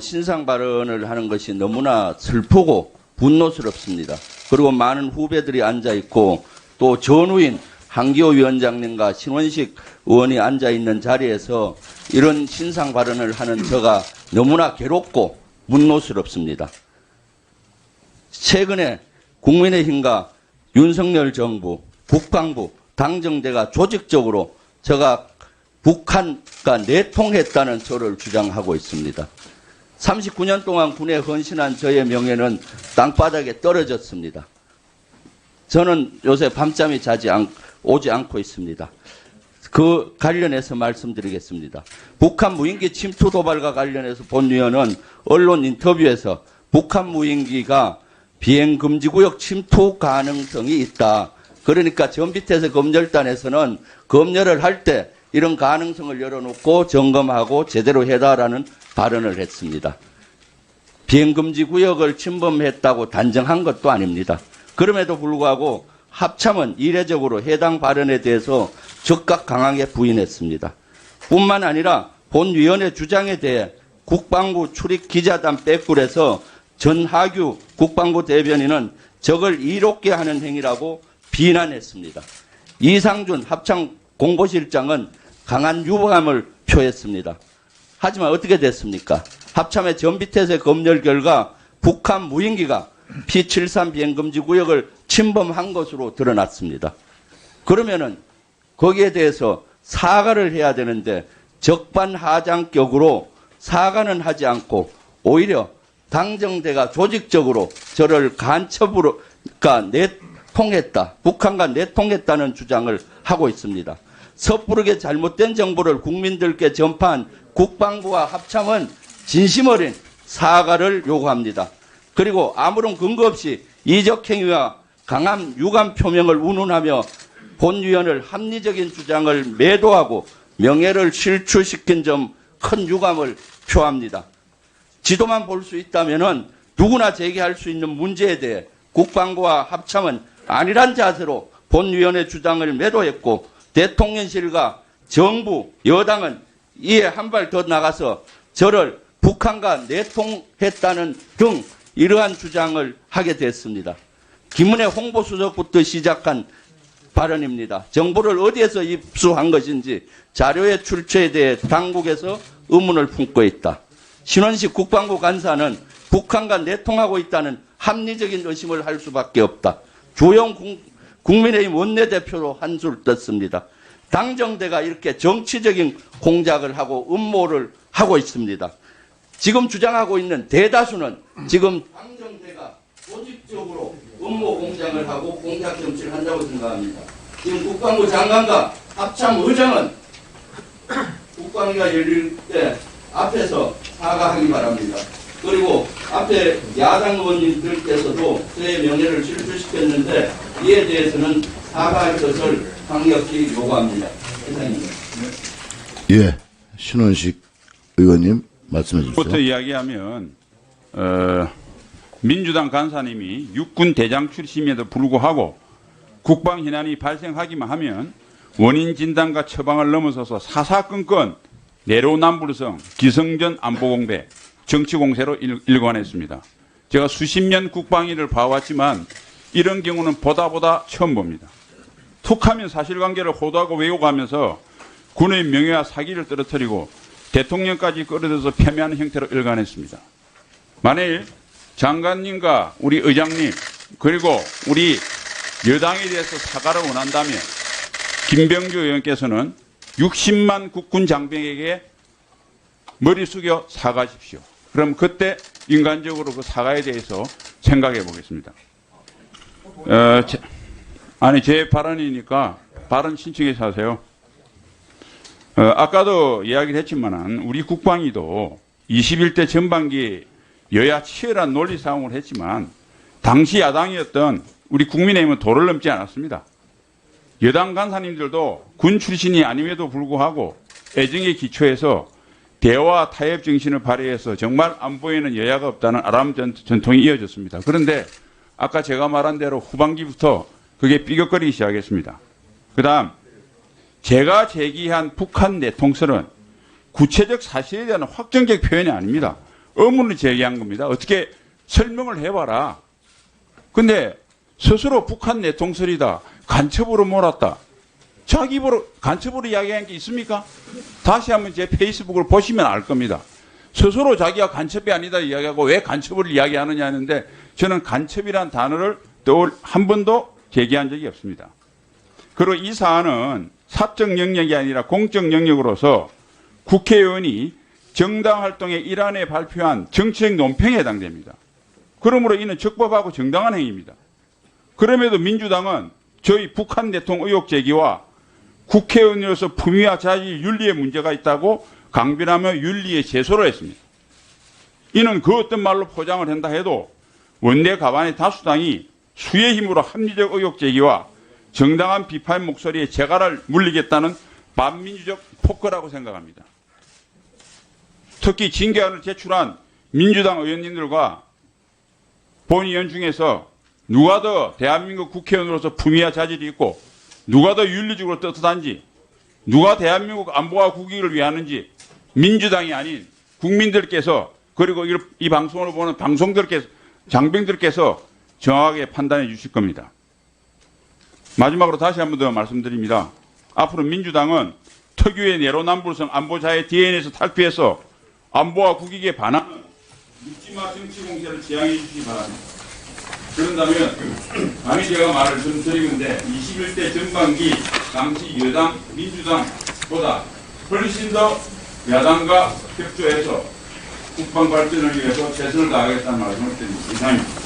신상 발언을 하는 것이 너무나 슬프고 분노스럽습니다. 그리고 많은 후배들이 앉아 있고 또 전후인 한기호 위원장님과 신원식 의원이 앉아 있는 자리에서 이런 신상 발언을 하는 저가 너무나 괴롭고 분노스럽습니다. 최근에 국민의힘과 윤석열 정부, 국방부, 당정대가 조직적으로 저가 북한과 내통했다는 저를 주장하고 있습니다. 39년 동안 군에 헌신한 저의 명예는 땅바닥에 떨어졌습니다. 저는 요새 밤잠이 오지 않고 있습니다. 그 관련해서 말씀드리겠습니다. 북한 무인기 침투 도발과 관련해서 본 위원은 언론 인터뷰에서 북한 무인기가 비행금지구역 침투 가능성이 있다. 그러니까 전비태세 검열단에서는 검열을 할 때 이런 가능성을 열어놓고 점검하고 제대로 해달라는 발언을 했습니다. 비행금지구역을 침범했다고 단정한 것도 아닙니다. 그럼에도 불구하고 합참은 이례적으로 해당 발언에 대해서 즉각 강하게 부인했습니다. 뿐만 아니라 본위원회 주장에 대해 국방부 출입 기자단 백굴에서 전하규 국방부 대변인은 적을 이롭게 하는 행위라고 비난했습니다. 이상준 합참 공보실장은 강한 유감을 표했습니다. 하지만 어떻게 됐습니까? 합참의 전비태세 검열 결과 북한 무인기가 P-73 비행금지 구역을 침범한 것으로 드러났습니다. 그러면은 거기에 대해서 사과를 해야 되는데 적반하장격으로 사과는 하지 않고 오히려 당정대가 조직적으로 저를 간첩으로 내통했다, 북한과 내통했다는 주장을 하고 있습니다. 섣부르게 잘못된 정보를 국민들께 전파한 국방부와 합참은 진심 어린 사과를 요구합니다. 그리고 아무런 근거 없이 이적 행위와 강한 유감 표명을 운운하며 본위원을 합리적인 주장을 매도하고 명예를 실추시킨 점 큰 유감을 표합니다. 지도만 볼 수 있다면은 누구나 제기할 수 있는 문제에 대해 국방부와 합참은 안일한 자세로 본위원의 주장을 매도했고 대통령실과 정부, 여당은 이에 한 발 더 나가서 저를 북한과 내통했다는 등 이러한 주장을 하게 됐습니다. 김은혜 홍보수석부터 시작한 발언입니다. 정보를 어디에서 입수한 것인지 자료의 출처에 대해 당국에서 의문을 품고 있다. 신원식 국방부 간사는 북한과 내통하고 있다는 합리적인 의심을 할 수밖에 없다. 주영 국민의힘 원내대표로 한술 떴습니다. 당정대가 이렇게 정치적인 공작을 하고 음모를 하고 있습니다. 지금 주장하고 있는 대다수는 지금 당정대가 조직적으로 음모 공작을 하고 공작 정치를 한다고 생각합니다. 지금 국방부 장관과 합참 의장은 국방위가 열릴 때 앞에서 사과하기 바랍니다. 그리고 앞에 야당 의원님들께서도 저의 명예를 실추시켰는데 이에 대해서는 사과할 것을 강력히 요구합니다. 이상입니다. 예, 신원식 의원님 말씀해 주십시오. 부터 이야기하면 민주당 간사님이 육군 대장 출신임에도 불구하고 국방 현안이 발생하기만 하면 원인 진단과 처방을 넘어서서 사사건건 내로남불성, 기성전 안보공배, 정치공세로 일관했습니다. 제가 수십 년 국방위를 봐왔지만 이런 경우는 보다 처음 봅니다. 툭하면 사실관계를 호도하고 왜곡하면서 군의 명예와 사기를 떨어뜨리고 대통령까지 끌어들여서 폄훼하는 형태로 일관했습니다. 만일 장관님과 우리 의장님 그리고 우리 여당에 대해서 사과를 원한다면 김병주 의원께서는 60만 국군 장병에게 머리 숙여 사과하십시오. 그럼 그때 인간적으로 그 사과에 대해서 생각해 보겠습니다. 제 발언이니까 발언 신청해서 하세요. 아까도 이야기를 했지만 우리 국방위도 21대 전반기 여야 치열한 논리 싸움을 했지만 당시 야당이었던 우리 국민의힘은 도를 넘지 않았습니다. 여당 간사님들도 군 출신이 아님에도 불구하고 애정에 기초해서 대화 타협 정신을 발휘해서 정말 안보에는 여야가 없다는 아람 전통이 이어졌습니다. 그런데 아까 제가 말한 대로 후반기부터 그게 삐걱거리기 시작했습니다. 그 다음 제가 제기한 북한 내통설은 구체적 사실에 대한 확정적 표현이 아닙니다. 의문을 제기한 겁니다. 어떻게 설명을 해봐라. 근데 스스로 북한 내통설이다, 간첩으로 몰았다. 자기 입으로 간첩으로 이야기한 게 있습니까? 다시 한번 제 페이스북을 보시면 알 겁니다. 스스로 자기가 간첩이 아니다 이야기하고 왜 간첩을 이야기하느냐 하는데 저는 간첩이란 단어를 한 번도 제기한 적이 없습니다. 그리고 이 사안은 사적 영역이 아니라 공적 영역으로서 국회의원이 정당 활동의 일환에 발표한 정치적 논평에 해당됩니다. 그러므로 이는 적법하고 정당한 행위입니다. 그럼에도 민주당은 저희 북한 내통 의혹 제기와 국회의원으로서 품위와 자질, 윤리에 문제가 있다고 강변하며 윤리에 제소를 했습니다. 이는 그 어떤 말로 포장을 한다 해도 원내 가반의 다수당이 수의 힘으로 합리적 의혹 제기와 정당한 비판 목소리에 재갈을 물리겠다는 반민주적 포커라고 생각합니다. 특히 징계안을 제출한 민주당 의원님들과 본의원 중에서 누가 더 대한민국 국회의원으로서 품위와 자질이 있고 누가 더 윤리적으로 떳떳한지, 누가 대한민국 안보와 국익을 위하는지 민주당이 아닌 국민들께서, 그리고 이 방송을 보는 방송들께서, 장병들께서 정확하게 판단해 주실 겁니다. 마지막으로 다시 한 번 더 말씀드립니다. 앞으로 민주당은 특유의 내로남불성 안보자의 DNA에서 탈피해서 안보와 국익에 반하는 묻지마 정치 공세를 지향해 주시기 바랍니다. 그런다면 감히 제가 말을 좀 드리는데 21대 전반기 당시 여당 민주당보다 훨씬 더 야당과 협조해서 국방 발전을 위해서 최선을 다하겠다는 말씀을 드립니다. 이상입니다.